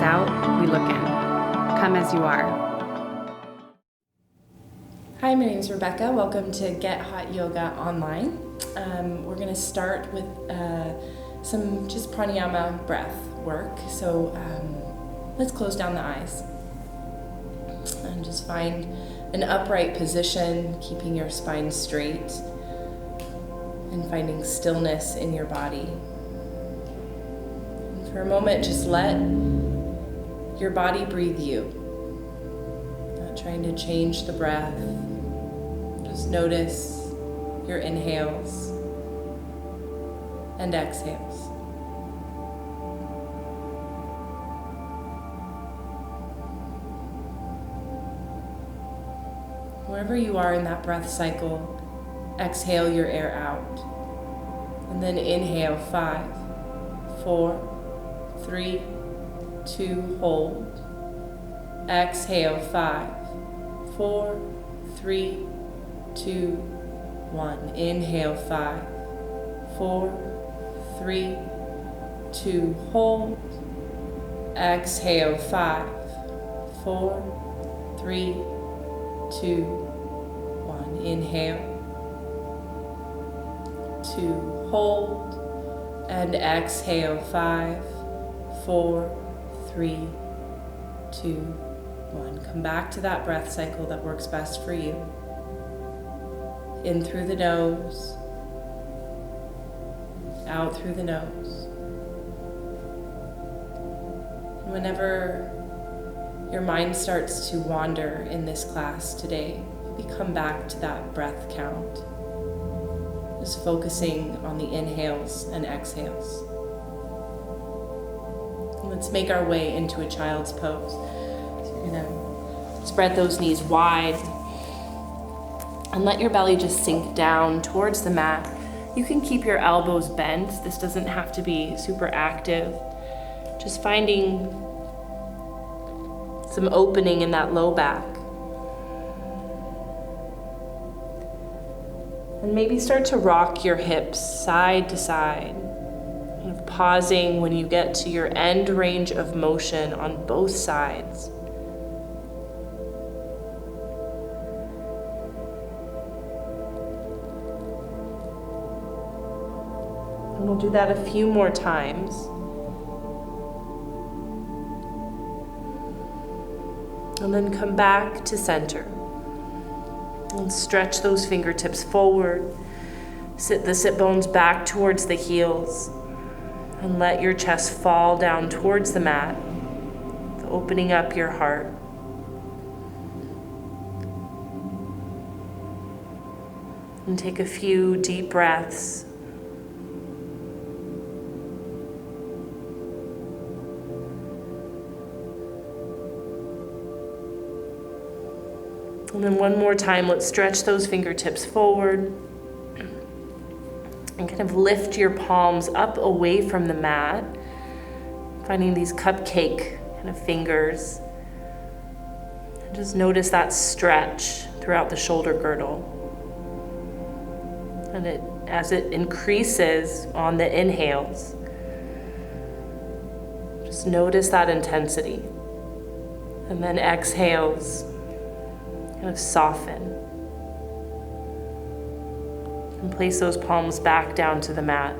out, we look in. Come as you are. Hi, my name is Rebecca. Welcome to Get Hot Yoga Online. We're going to start with some just pranayama breath work. So let's close down the eyes and just find an upright position, keeping your spine straight and finding stillness in your body. And for a moment, just let your body breathe you. Not trying to change the breath. Just notice your inhales and exhales. Wherever you are in that breath cycle, exhale your air out. And then inhale 5, 4, 3, 2, hold. Exhale 5, 4, 3, 2, 1. Inhale 5, 4, 3, 2, hold. Exhale 5, 4, 3, 2, 1. Inhale, 2, hold, and exhale 5, 4, 3, 2, 1. Come back to that breath cycle that works best for you. In through the nose, out through the nose. And whenever your mind starts to wander in this class today, maybe come back to that breath count. Just focusing on the inhales and exhales. Let's make our way into a child's pose. So you're gonna spread those knees wide and let your belly just sink down towards the mat. You can keep your elbows bent. This doesn't have to be super active. Just finding some opening in that low back. And maybe start to rock your hips side to side, kind of pausing when you get to your end range of motion on both sides. And we'll do that a few more times. And then come back to center. And stretch those fingertips forward. Sit the sit bones back towards the heels. And let your chest fall down towards the mat, opening up your heart. And take a few deep breaths. And then one more time, let's stretch those fingertips forward and kind of lift your palms up away from the mat, finding these cupcake kind of fingers. And just notice that stretch throughout the shoulder girdle. And as it increases on the inhales, just notice that intensity. And then exhales, kind of soften. And place those palms back down to the mat.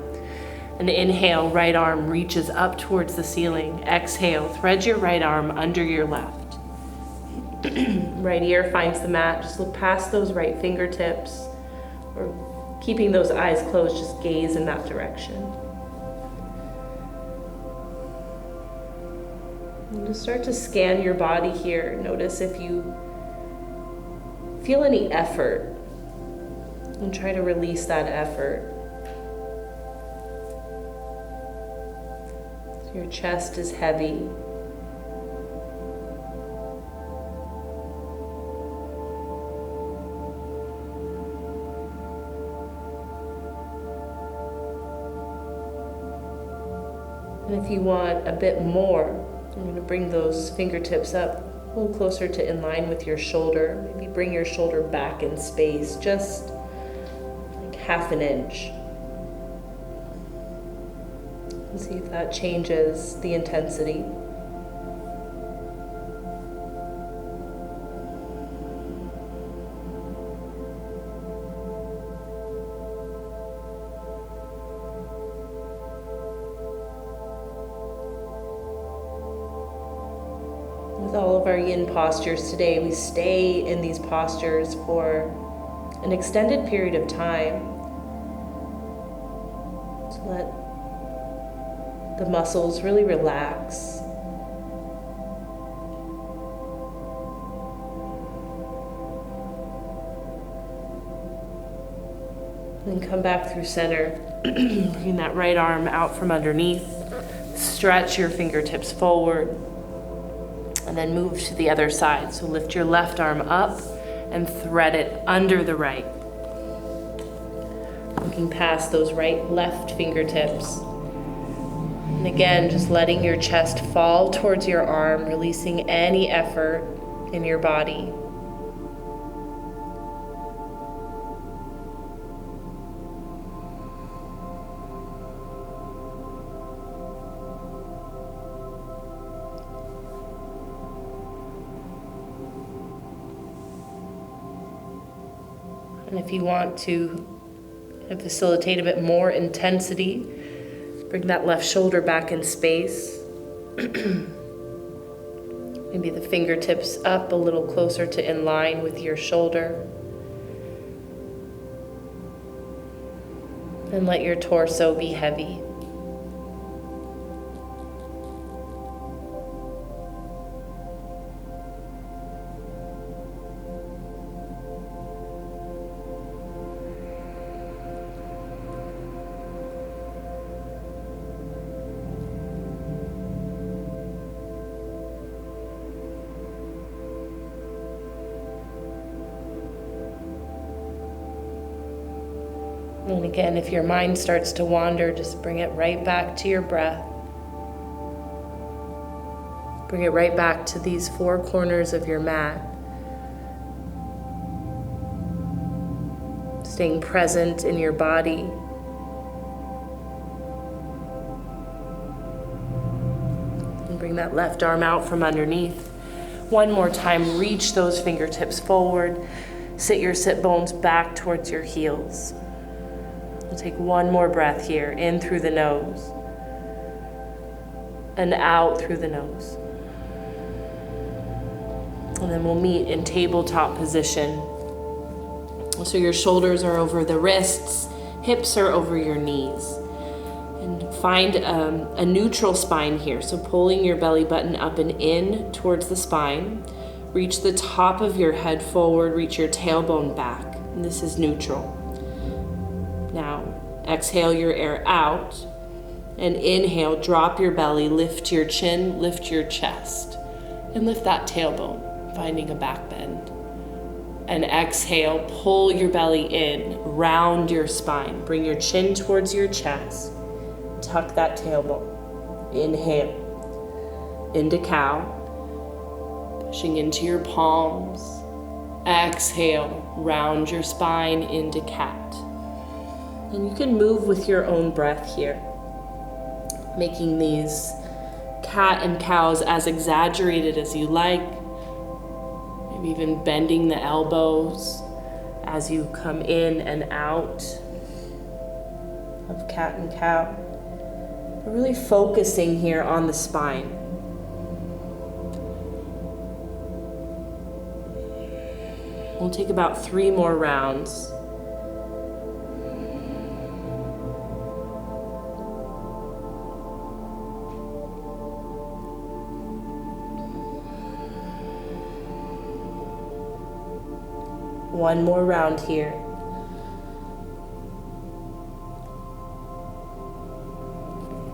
And inhale, right arm reaches up towards the ceiling. Exhale, thread your right arm under your left. Right ear finds the mat. Just look past those right fingertips. Or keeping those eyes closed, just gaze in that direction. And just start to scan your body here. Notice if you feel any effort, and try to release that effort. So your chest is heavy. And if you want a bit more, I'm going to bring those fingertips up a little closer to in line with your shoulder. Maybe bring your shoulder back in space, just like half an inch. And see if that changes the intensity. of our yin postures today, we stay in these postures for an extended period of time to let the muscles really relax. Then come back through center, bringing that right arm out from underneath. Stretch your fingertips forward, and then move to the other side. So lift your left arm up and thread it under the right. Looking past those left fingertips. And again, just letting your chest fall towards your arm, releasing any effort in your body. And if you want to facilitate a bit more intensity, bring that left shoulder back in space. Maybe the fingertips up a little closer to in line with your shoulder. And let your torso be heavy. And again, if your mind starts to wander, just bring it right back to your breath. Bring it right back to these four corners of your mat. Staying present in your body. And bring that left arm out from underneath. One more time, reach those fingertips forward. Sit your sit bones back towards your heels. We'll take one more breath here, in through the nose and out through the nose. And then we'll meet in tabletop position. So your shoulders are over the wrists, hips are over your knees. And find a neutral spine here. So pulling your belly button up and in towards the spine. Reach the top of your head forward, reach your tailbone back. And this is neutral. Now, exhale your air out, and inhale, drop your belly, lift your chin, lift your chest, and lift that tailbone, finding a back bend. And exhale, pull your belly in, round your spine, bring your chin towards your chest, tuck that tailbone. Inhale, into cow, pushing into your palms. Exhale, round your spine into cat. And you can move with your own breath here, making these cat and cows as exaggerated as you like. Maybe even bending the elbows as you come in and out of cat and cow. But really focusing here on the spine. We'll take about 3 more rounds. One more round here.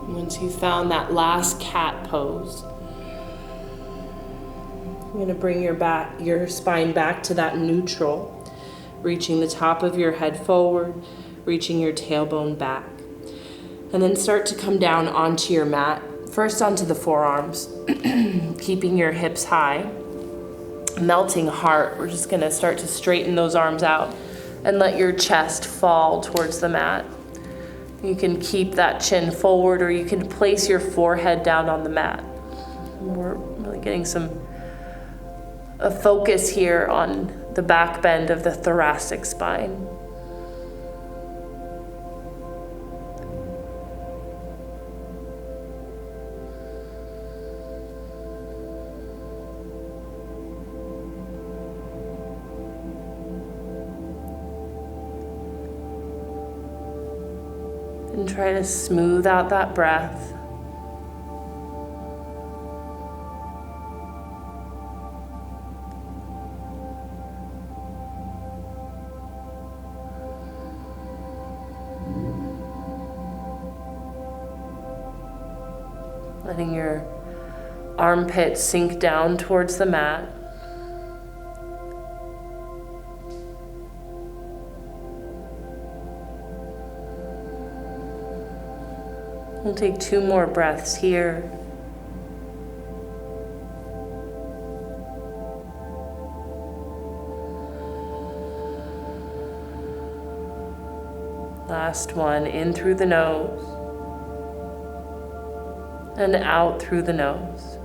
Once you've found that last cat pose, you're going to bring your spine back to that neutral, reaching the top of your head forward, reaching your tailbone back. And then start to come down onto your mat, first onto the forearms, keeping your hips high. Melting heart, we're just going to start to straighten those arms out and let your chest fall towards the mat. You can keep that chin forward, or you can place your forehead down on the mat. We're really getting a focus here on the back bend of the thoracic spine. And try to smooth out that breath. Letting your armpit sink down towards the mat. We'll take 2 more breaths here. Last one, in through the nose and out through the nose.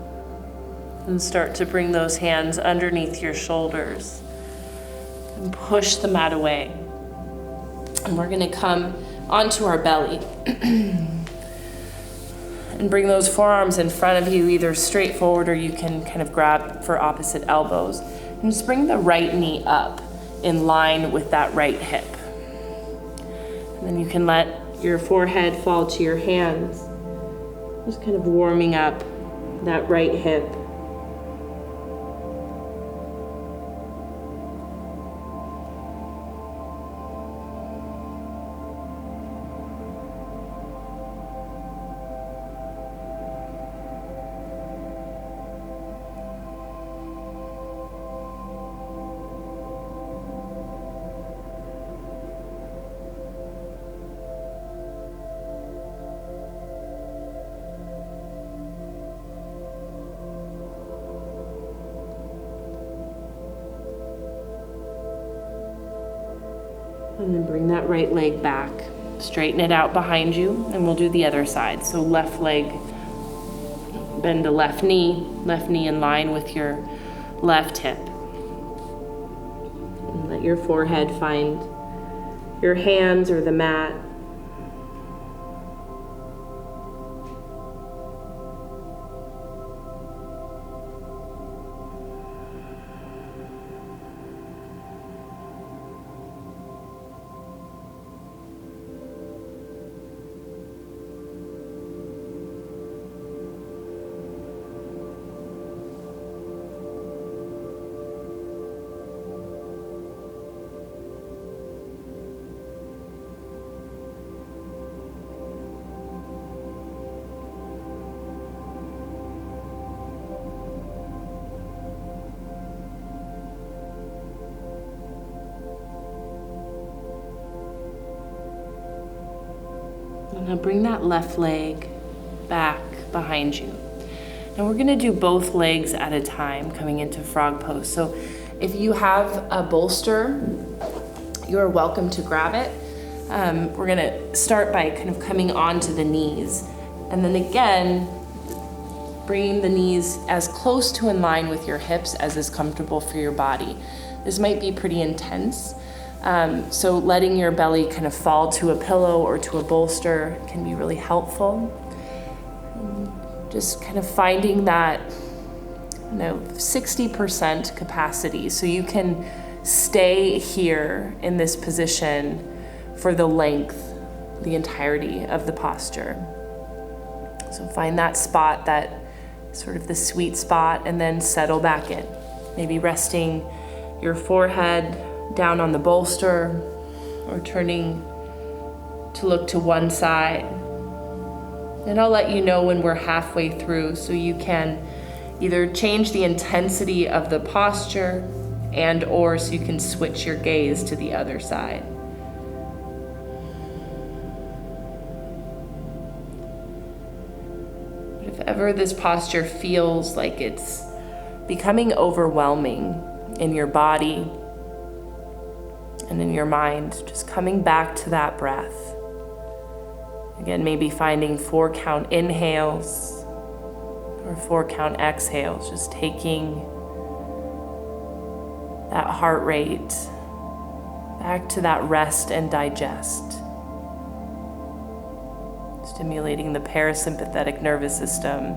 And start to bring those hands underneath your shoulders and push the mat away. And we're gonna come onto our belly. And bring those forearms in front of you, either straight forward or you can kind of grab for opposite elbows. And just bring the right knee up in line with that right hip. And then you can let your forehead fall to your hands. Just kind of warming up that right hip. And then bring that right leg back. Straighten it out behind you, and we'll do the other side. So left leg, bend to left knee in line with your left hip. And let your forehead find your hands or the mat. Now bring that left leg back behind you. And we're gonna do both legs at a time coming into frog pose. So if you have a bolster, you're welcome to grab it. We're gonna start by kind of coming onto the knees. And then again, bringing the knees as close to in line with your hips as is comfortable for your body. This might be pretty intense. So letting your belly kind of fall to a pillow or to a bolster can be really helpful. And just kind of finding that, 60% capacity. So you can stay here in this position for the length, the entirety of the posture. So find that spot, that sort of the sweet spot, and then settle back in. Maybe resting your forehead down on the bolster or turning to look to one side. And I'll let you know when we're halfway through so you can either change the intensity of the posture and or so you can switch your gaze to the other side. But if ever this posture feels like it's becoming overwhelming in your body and in your mind, just coming back to that breath. Again, maybe finding 4-count inhales or 4-count exhales, just taking that heart rate back to that rest and digest. Stimulating the parasympathetic nervous system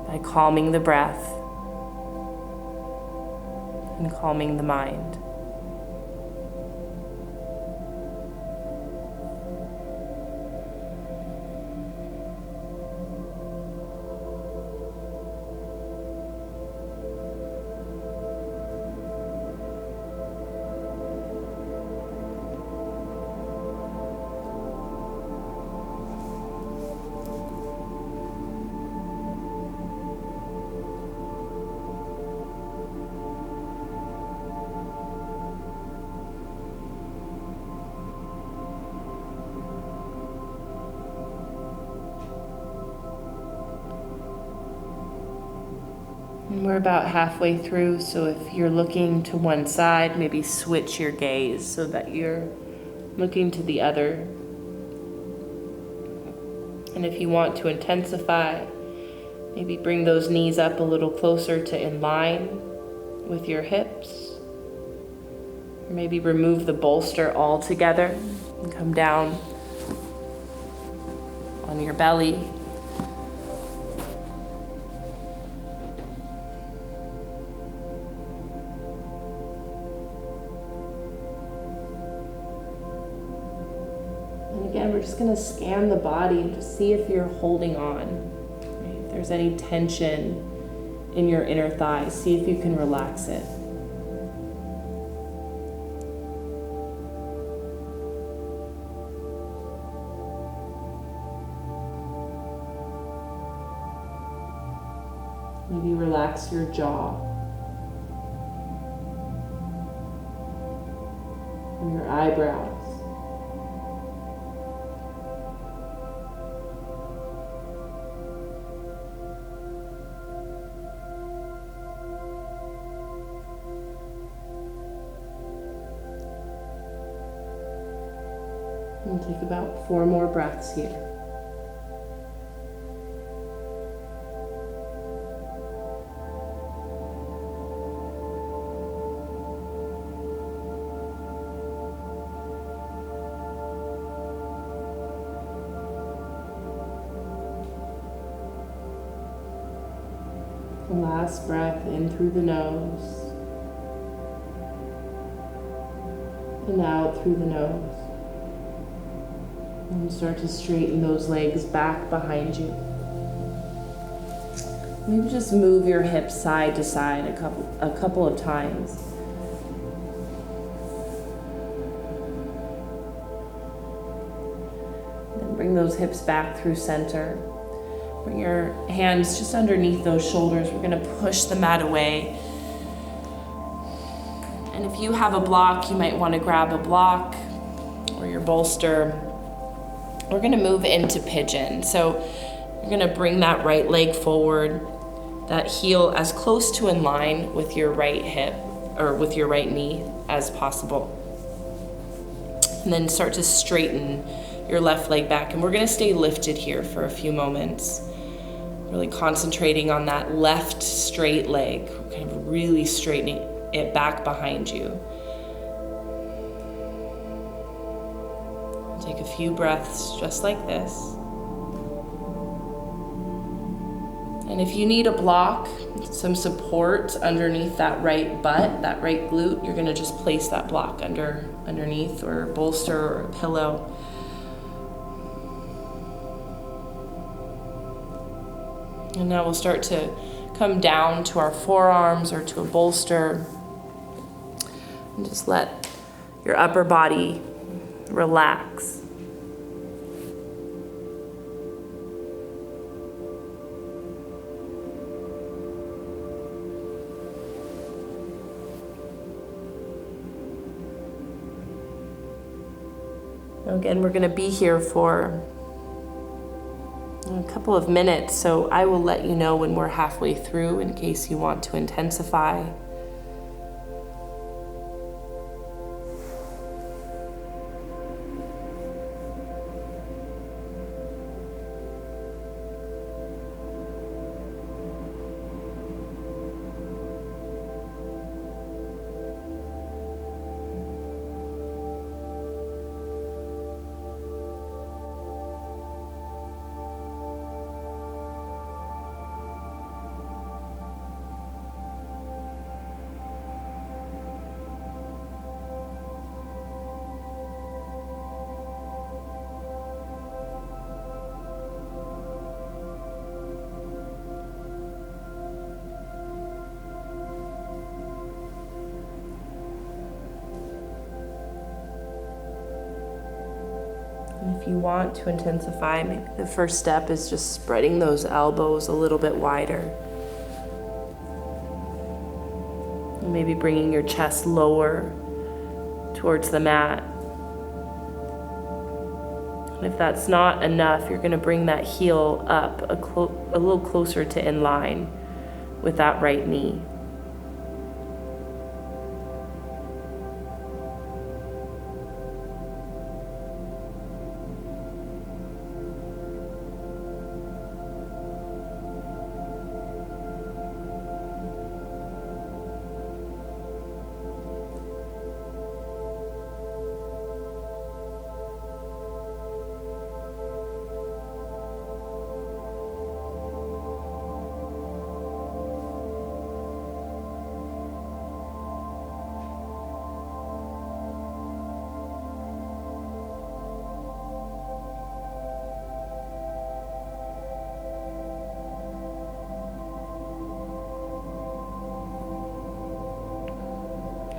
by calming the breath and calming the mind. And we're about halfway through, so if you're looking to one side, maybe switch your gaze so that you're looking to the other. And if you want to intensify, maybe bring those knees up a little closer to in line with your hips. Or maybe remove the bolster altogether and come down on your belly. And again, we're just going to scan the body and just see if you're holding on. Right? If there's any tension in your inner thighs, see if you can relax it. Maybe relax your jaw and your eyebrows. And take about 4 more breaths here. The last breath in through the nose and out through the nose. And start to straighten those legs back behind you. Maybe just move your hips side to side a couple of times. Then bring those hips back through center. Bring your hands just underneath those shoulders. We're going to push the mat away. And if you have a block, you might want to grab a block or your bolster. We're going to move into pigeon. So you're going to bring that right leg forward, that heel as close to in line with your right hip or with your right knee as possible. And then start to straighten your left leg back. And we're going to stay lifted here for a few moments. Really concentrating on that left straight leg, kind of really straightening it back behind you. Take a few breaths just like this. And if you need a block, some support underneath that right butt, that right glute, you're going to just place that block underneath or a bolster or a pillow. And now we'll start to come down to our forearms or to a bolster. And just let your upper body relax. Again, we're going to be here for a couple of minutes, so I will let you know when we're halfway through in case you want to intensify. And if you want to intensify, maybe the first step is just spreading those elbows a little bit wider. And maybe bringing your chest lower towards the mat. And if that's not enough, you're going to bring that heel up a little closer to in line with that right knee.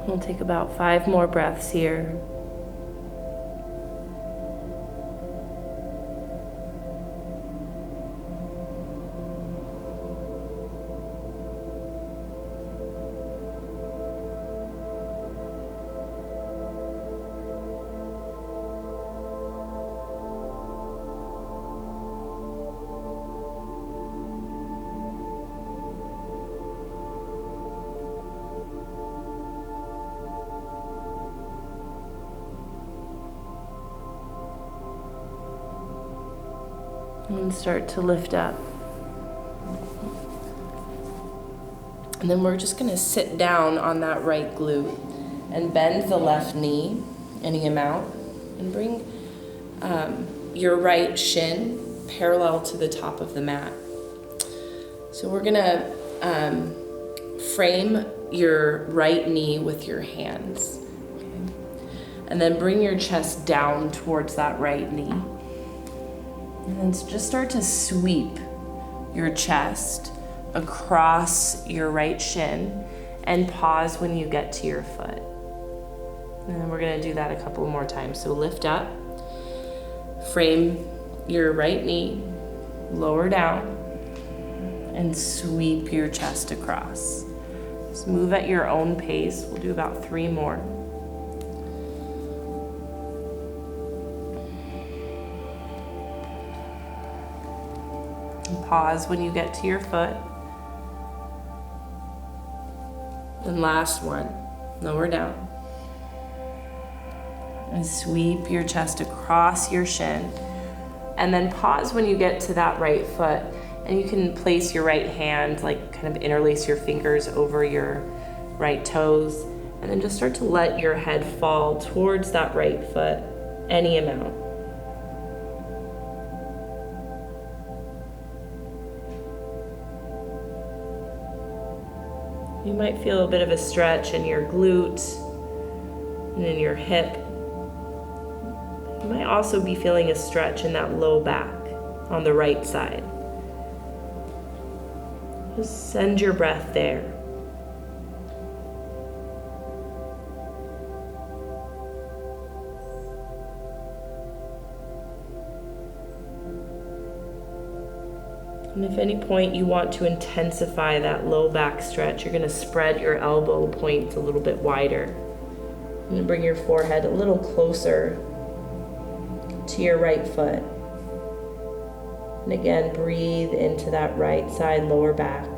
We'll take about 5 more breaths here. And start to lift up. And then we're just going to sit down on that right glute and bend the left knee any amount and bring your right shin parallel to the top of the mat. So we're going to frame your right knee with your hands. Okay? And then bring your chest down towards that right knee. And then just start to sweep your chest across your right shin and pause when you get to your foot. And then we're going to do that a couple more times. So lift up, frame your right knee, lower down, and sweep your chest across. Just move at your own pace. We'll do about 3 more. Pause when you get to your foot. And last one, lower down. And sweep your chest across your shin. And then pause when you get to that right foot. And you can place your right hand, like kind of interlace your fingers over your right toes. And then just start to let your head fall towards that right foot, any amount. You might feel a bit of a stretch in your glute and in your hip. You might also be feeling a stretch in that low back on the right side. Just send your breath there. And if at any point you want to intensify that low back stretch, you're going to spread your elbow points a little bit wider. You're going to bring your forehead a little closer to your right foot. And again, breathe into that right side lower back.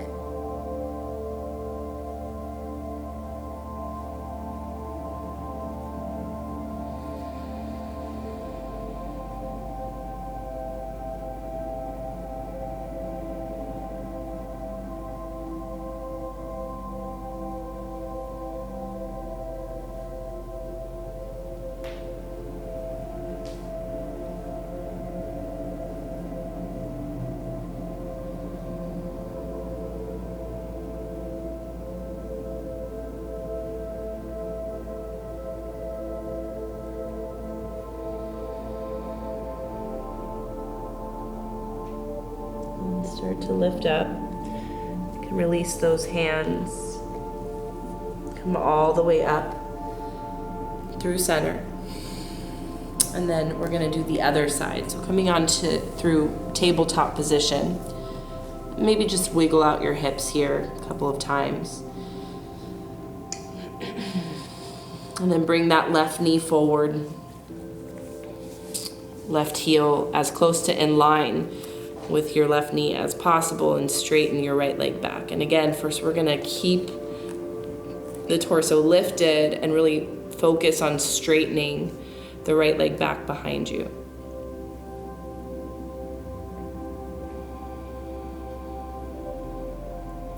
Start to lift up. You can release those hands. Come all the way up through center. And then we're going to do the other side. So coming on to through tabletop position. Maybe just wiggle out your hips here a couple of times. And then bring that left knee forward. Left heel as close to in line with your left knee as possible and straighten your right leg back. And again, first we're gonna keep the torso lifted and really focus on straightening the right leg back behind you.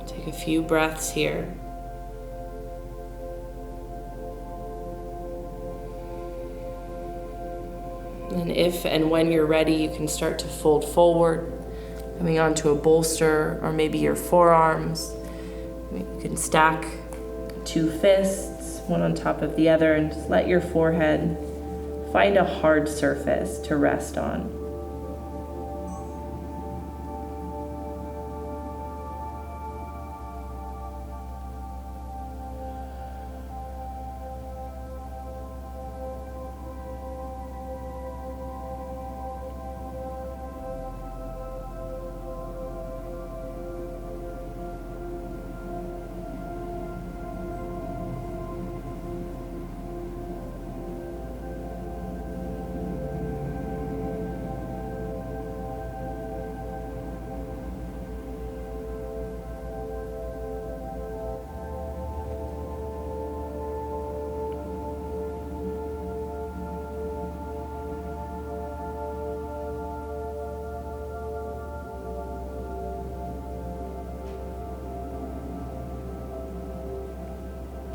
Take a few breaths here. And if and when you're ready, you can start to fold forward, coming onto a bolster or maybe your forearms. You can stack 2 fists, one on top of the other, and just let your forehead find a hard surface to rest on.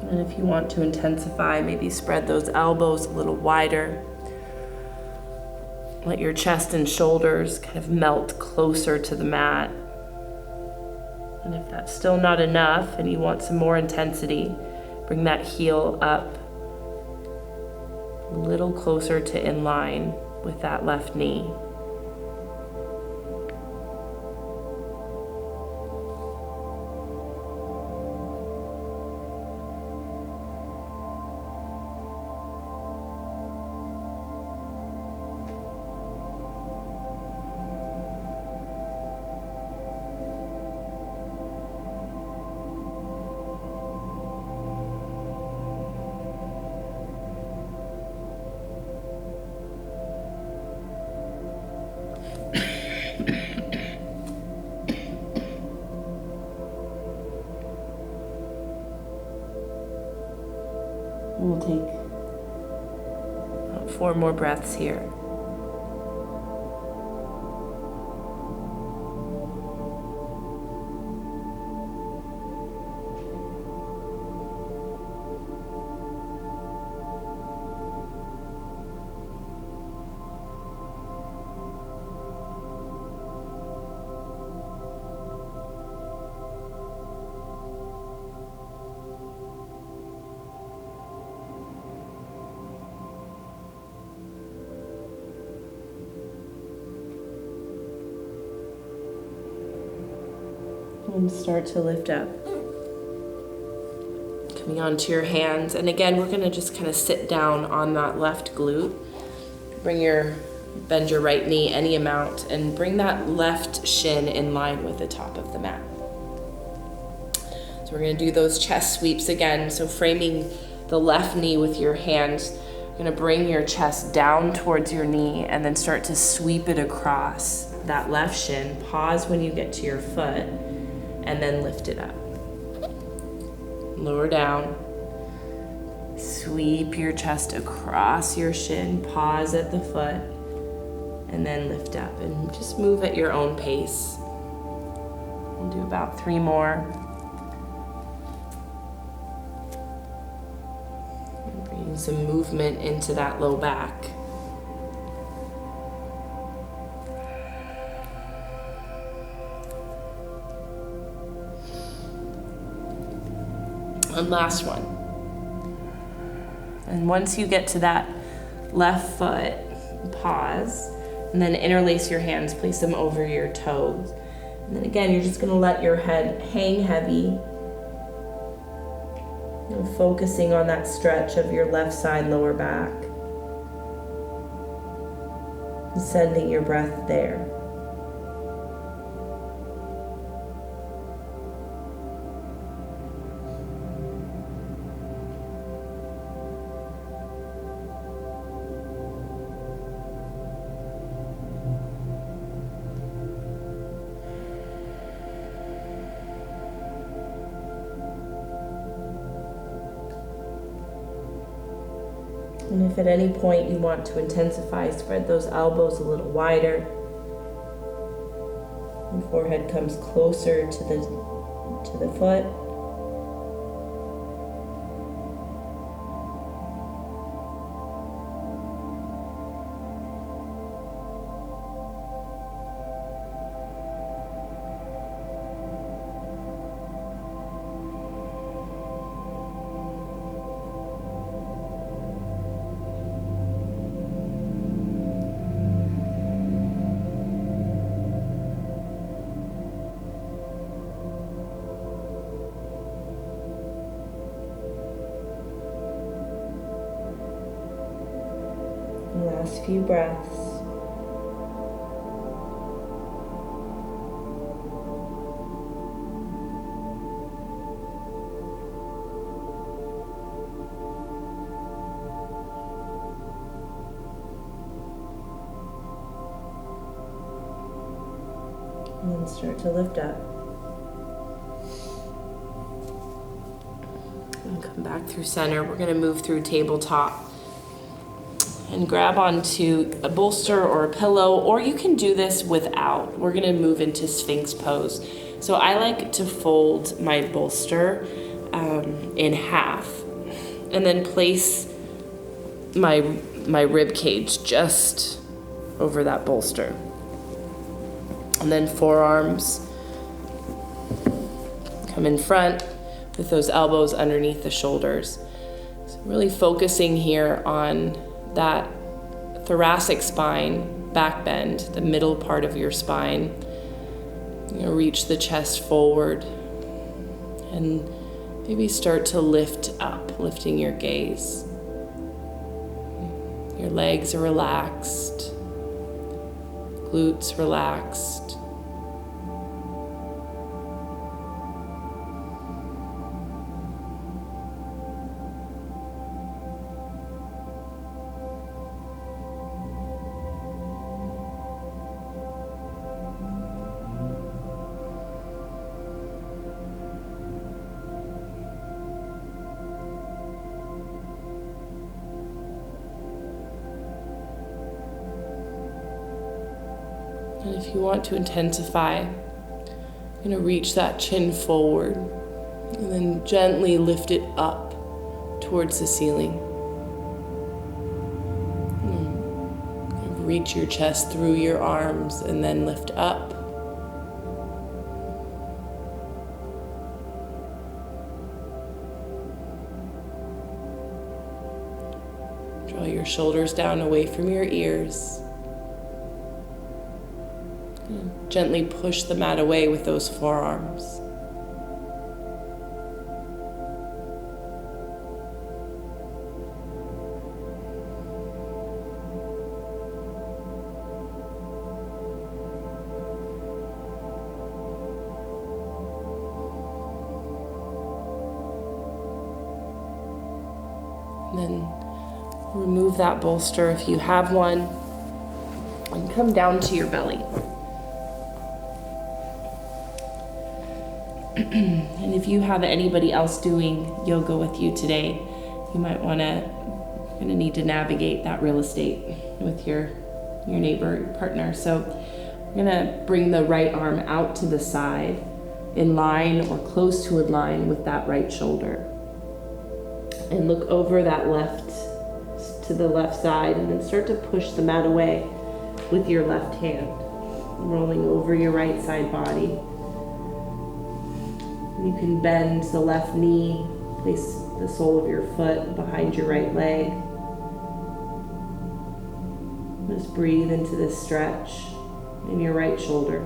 And if you want to intensify, maybe spread those elbows a little wider. Let your chest and shoulders kind of melt closer to the mat. And if that's still not enough and you want some more intensity, bring that heel up a little closer to in line with that left knee. We'll take about 4 more breaths here. And start to lift up. Coming onto your hands. And again, we're gonna just kind of sit down on that left glute. Bend your right knee any amount and bring that left shin in line with the top of the mat. So we're gonna do those chest sweeps again. So framing the left knee with your hands, you're gonna bring your chest down towards your knee and then start to sweep it across that left shin. Pause when you get to your foot and then lift it up. Lower down. Sweep your chest across your shin. Pause at the foot and then lift up. And just move at your own pace. We'll do about 3 more. And bring some movement into that low back. And last one. And once you get to that left foot, pause, and then interlace your hands, place them over your toes. And then again, you're just gonna let your head hang heavy, focusing on that stretch of your left side lower back. And sending your breath there. And if at any point you want to intensify, spread those elbows a little wider. And forehead comes closer to the foot. Last few breaths. And then start to lift up. And come back through center. We're going to move through tabletop. And grab onto a bolster or a pillow, or you can do this without. We're gonna move into Sphinx pose. So I like to fold my bolster in half and then place my rib cage just over that bolster. And then forearms come in front with those elbows underneath the shoulders. So really focusing here on that thoracic spine, back bend, the middle part of your spine. Reach the chest forward and maybe start to lift up, lifting your gaze. Your legs are relaxed, glutes relaxed. And if you want to intensify, you're going to reach that chin forward and then gently lift it up towards the ceiling. Reach your chest through your arms and then lift up. Draw your shoulders down away from your ears. Gently push the mat away with those forearms. And then remove that bolster if you have one and come down to your belly. And if you have anybody else doing yoga with you today, you might gonna need to navigate that real estate with your neighbor, your partner. So we're gonna bring the right arm out to the side in line or close to in line with that right shoulder. And look over that left to the left side and then start to push the mat away with your left hand, rolling over your right side body. You can bend the left knee, place the sole of your foot behind your right leg. Just breathe into this stretch in your right shoulder.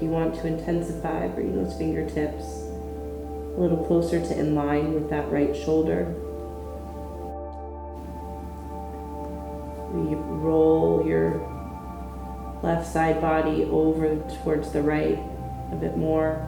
if you want to intensify, bring those fingertips a little closer to in line with that right shoulder. We roll your left side body over towards the right a bit more.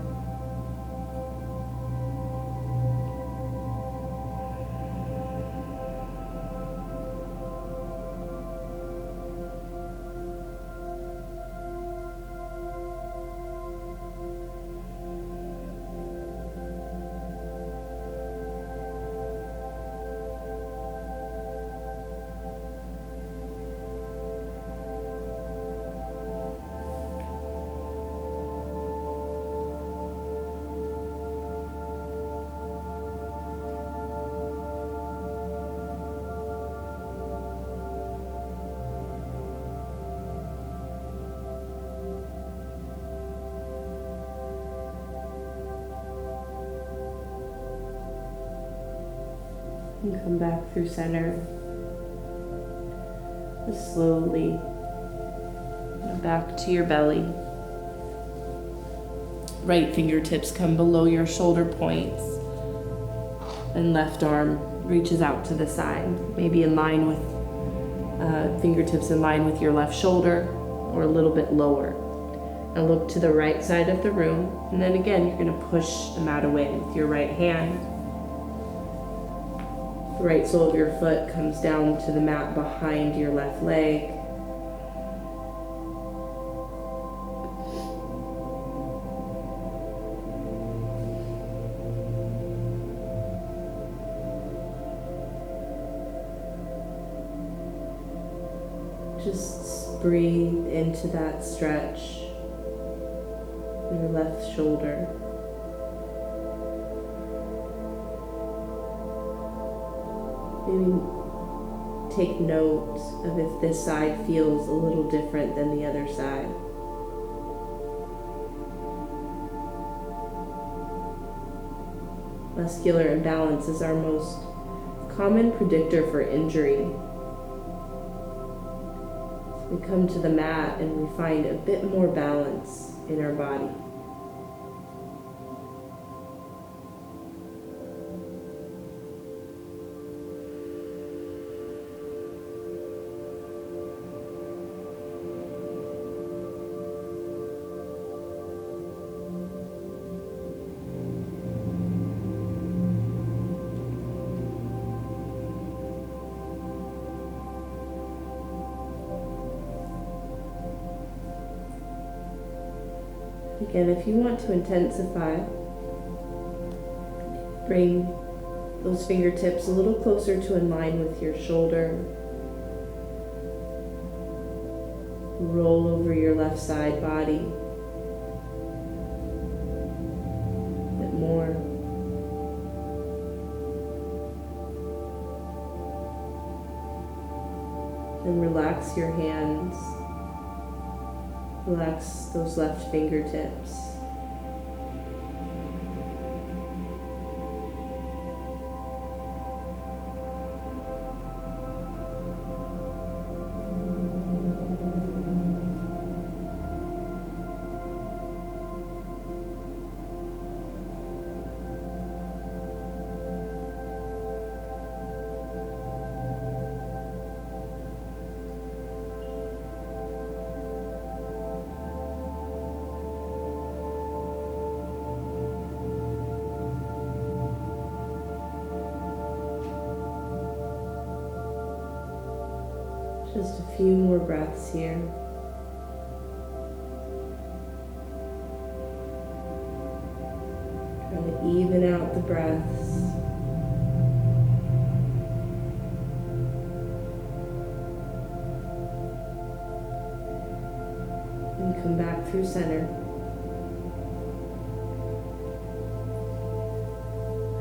And come back through center. Just slowly back to your belly. Right fingertips come below your shoulder points, and left arm reaches out to the side, maybe in line with fingertips in line with your left shoulder or a little bit lower. And look to the right side of the room, and then again you're going to push the mat away with your right hand. The right sole of your foot comes down to the mat behind your left leg. Just breathe into that stretch in your left shoulder. Maybe take note of if this side feels a little different than the other side. Muscular imbalance is our most common predictor for injury. We come to the mat and we find a bit more balance in our body. Again, if you want to intensify, bring those fingertips a little closer to in line with your shoulder. Roll over your left side body. A bit more. Then relax your hands. Relax those left fingertips. Just a few more breaths here. Try to even out the breaths. And come back through center.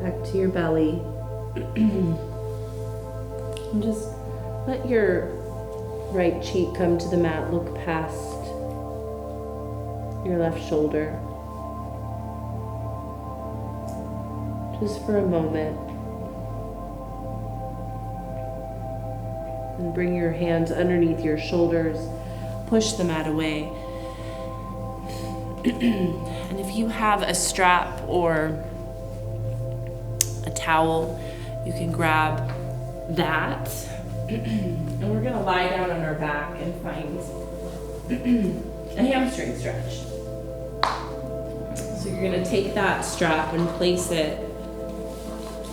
Back to your belly. And just let your right cheek come to the mat, look past your left shoulder. Just for a moment. And bring your hands underneath your shoulders. Push the mat away. And if you have a strap or a towel, you can grab that. And we're gonna lie down on our back and find a hamstring stretch. So you're gonna take that strap and place it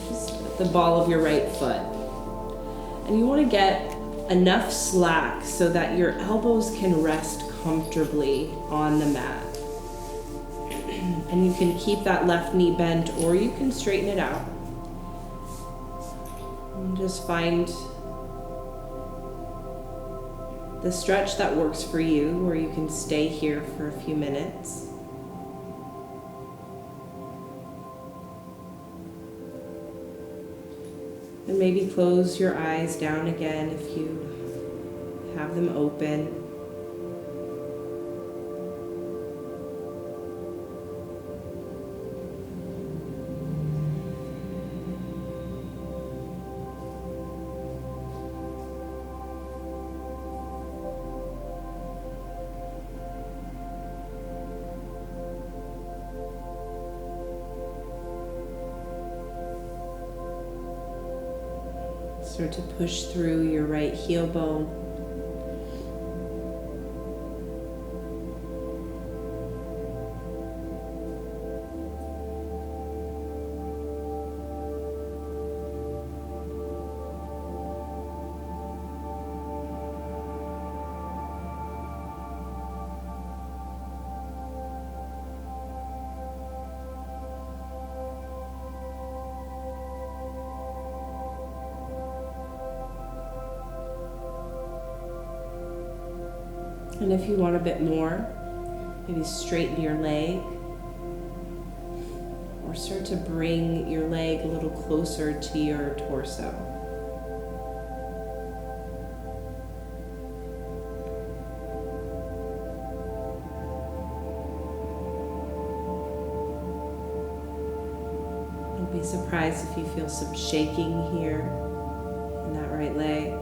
just at the ball of your right foot. And you wanna get enough slack so that your elbows can rest comfortably on the mat. And you can keep that left knee bent, or you can straighten it out. And just find the stretch that works for you, where you can stay here for a few minutes. And maybe close your eyes down again if you have them open. Start to push through your right heel bone. And if you want a bit more, maybe straighten your leg, or start to bring your leg a little closer to your torso. Don't be surprised if you feel some shaking here in that right leg.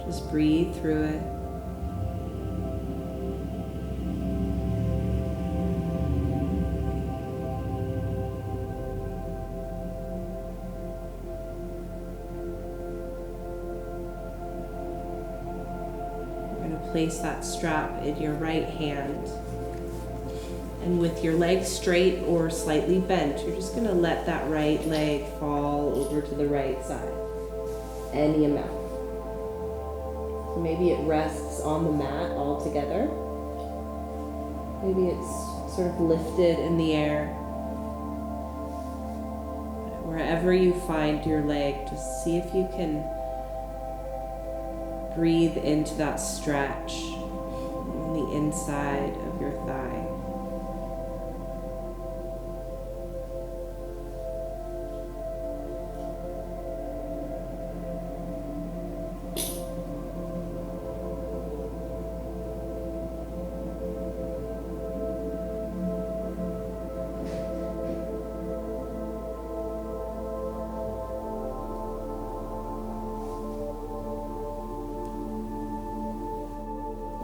Just breathe through it. We're going to place that strap in your right hand. And with your leg straight or slightly bent, you're just going to let that right leg fall over to the right side. Any amount. Maybe it rests on the mat altogether. Maybe it's sort of lifted in the air. Wherever you find your leg, just see if you can breathe into that stretch on the inside of your thigh.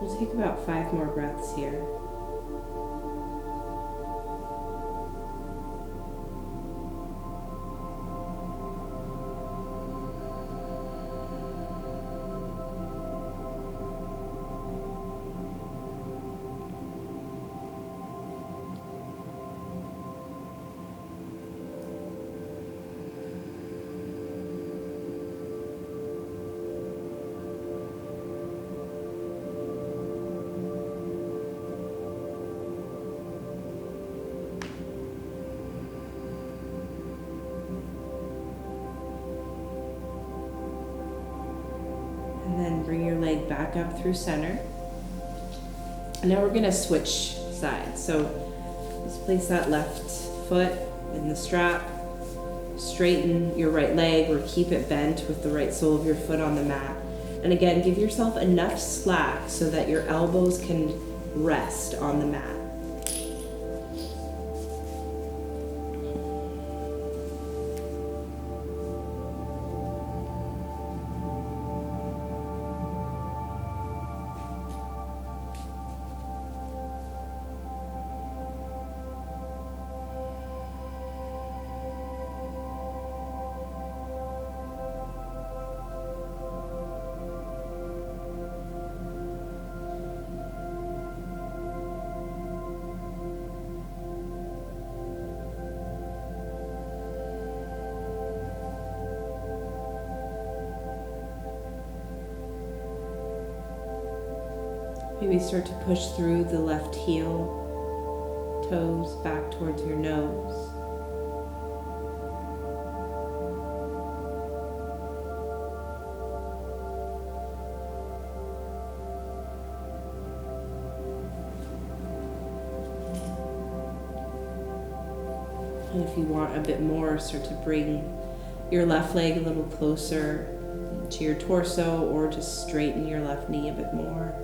We'll take about 5 more breaths here. And then bring your leg back up through center. And now we're gonna switch sides. So just place that left foot in the strap, straighten your right leg or keep it bent with the right sole of your foot on the mat. And again, give yourself enough slack so that your elbows can rest on the mat. Maybe start to push through the left heel, toes back towards your nose. And if you want a bit more, start to bring your left leg a little closer to your torso, or just straighten your left knee a bit more.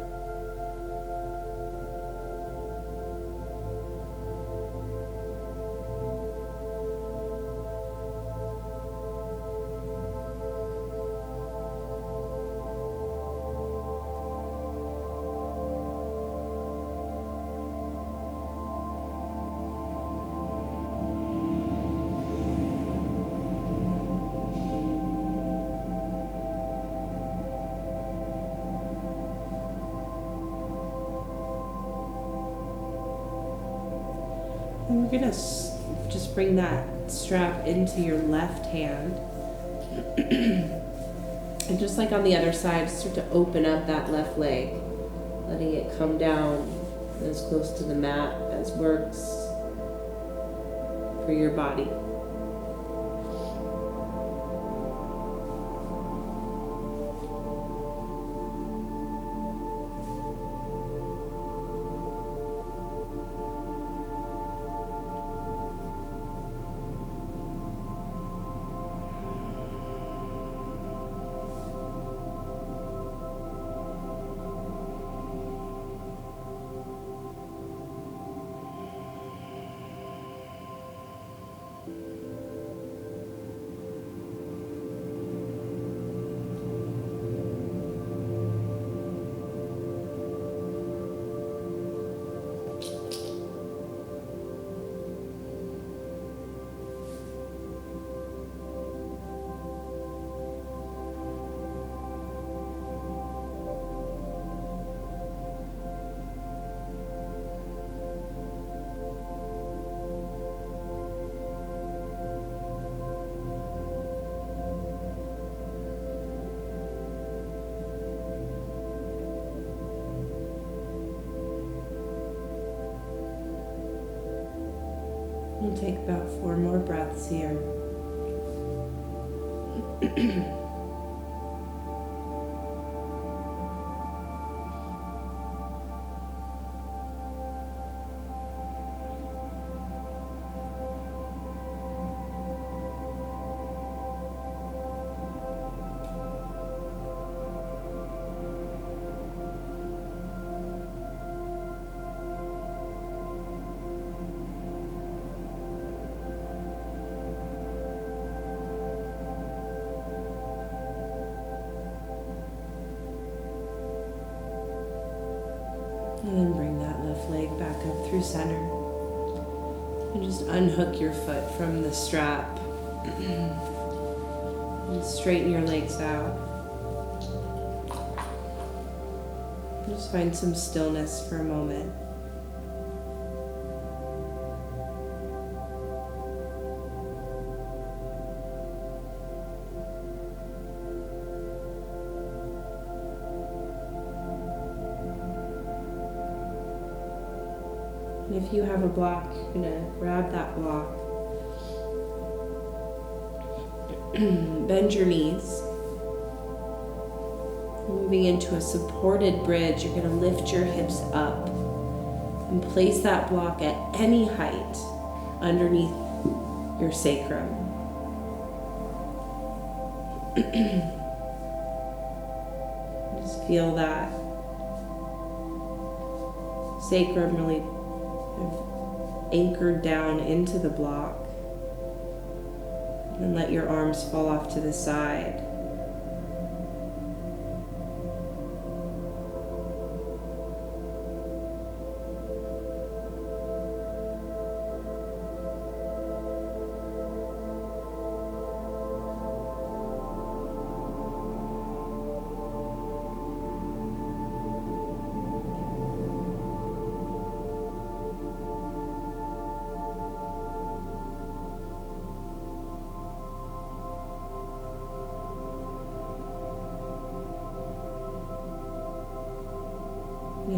And we're gonna just bring that strap into your left hand. And just like on the other side, start to open up that left leg, letting it come down as close to the mat as works for your body. We'll take about 4 more breaths here. And then bring that left leg back up through center. And just unhook your foot from the strap. And straighten your legs out. Just find some stillness for a moment. And if you have a block, you're gonna grab that block. Bend your knees. Moving into a supported bridge, you're gonna lift your hips up and place that block at any height underneath your sacrum. Just feel that sacrum really anchored down into the block, and let your arms fall off to the side.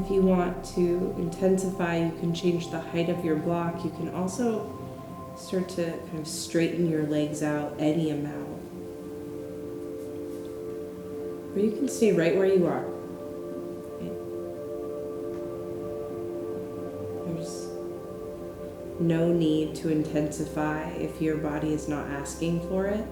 if you want to intensify, you can change the height of your block. You can also start to kind of straighten your legs out any amount. Or you can stay right where you are. Okay. There's no need to intensify if your body is not asking for it.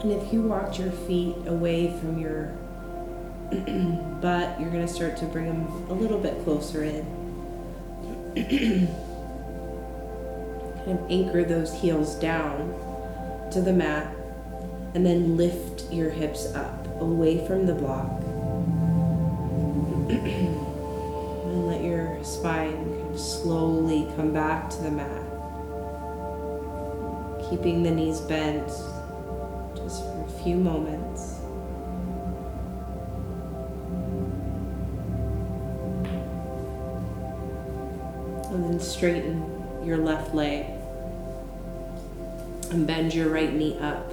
And if you walked your feet away from your butt, you're going to start to bring them a little bit closer in. Kind of anchor those heels down to the mat, and then lift your hips up away from the block. And let your spine kind of slowly come back to the mat. Keeping the knees bent just for a few moments. And then straighten your left leg and bend your right knee up.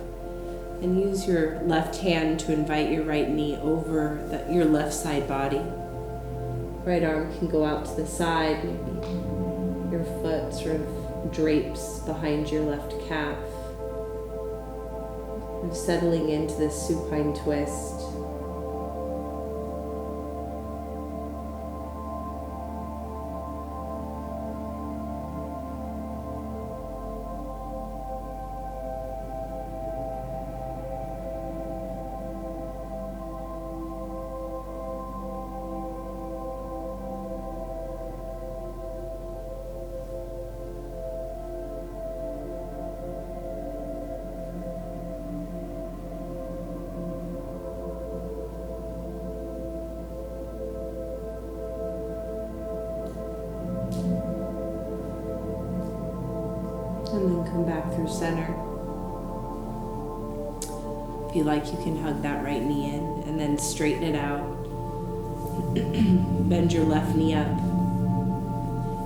And use your left hand to invite your right knee over your left side body. Right arm can go out to the side, maybe your foot sort of drapes behind your left calf. And settling into this supine twist. And then come back through center. If you like, you can hug that right knee in and then straighten it out. Bend your left knee up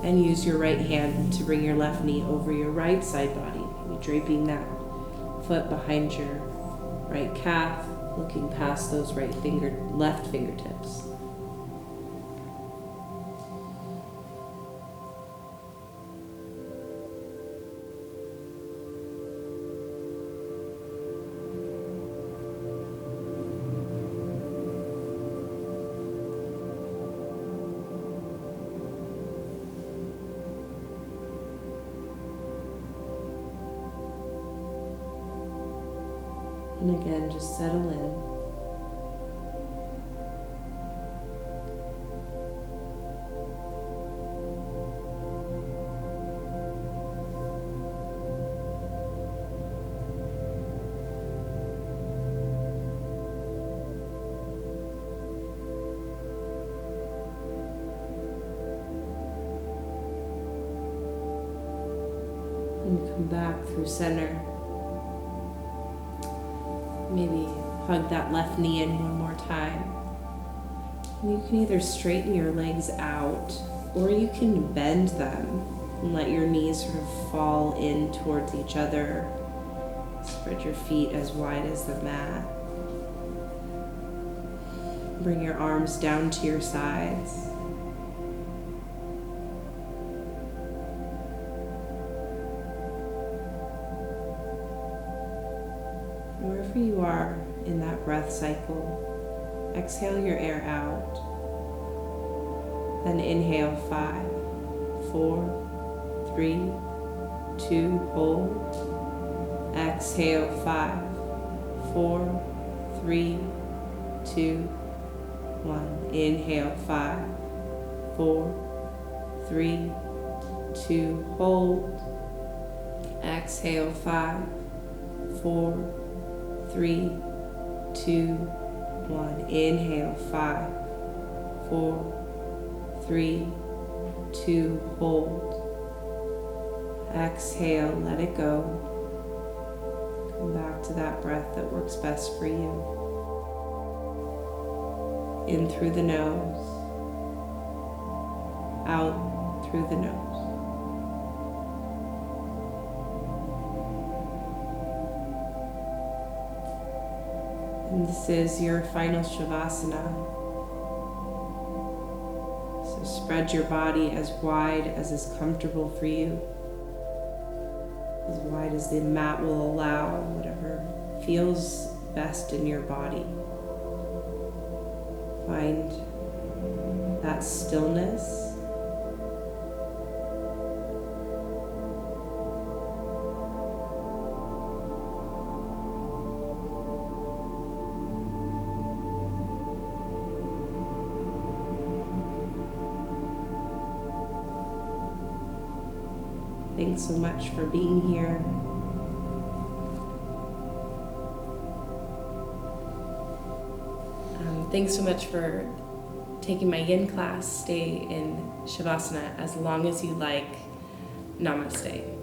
and use your right hand to bring your left knee over your right side body. Maybe draping that foot behind your right calf, looking past those left fingertips. And again, just settle in. And come back through center. Maybe hug that left knee in one more time. And you can either straighten your legs out or you can bend them and let your knees sort of fall in towards each other. Spread your feet as wide as the mat. Bring your arms down to your sides. Wherever you are in that breath cycle, exhale your air out. Then inhale 5, 4, 3, 2, hold. Exhale 5, 4, 3, 2, 1. Inhale, 5, 4, 3, 2. Hold. Exhale, 5, 4, 3, 2, 1. Inhale, 5, 4, 3, 2. Hold. Exhale, let it go. Come back to that breath that works best for you. In through the nose, out through the nose. And this is your final Shavasana. So spread your body as wide as is comfortable for you. As wide as the mat will allow, whatever feels best in your body. Find that stillness. Thanks so much for being here. Thanks so much for taking my yin class. Stay in Shavasana as long as you like. Namaste.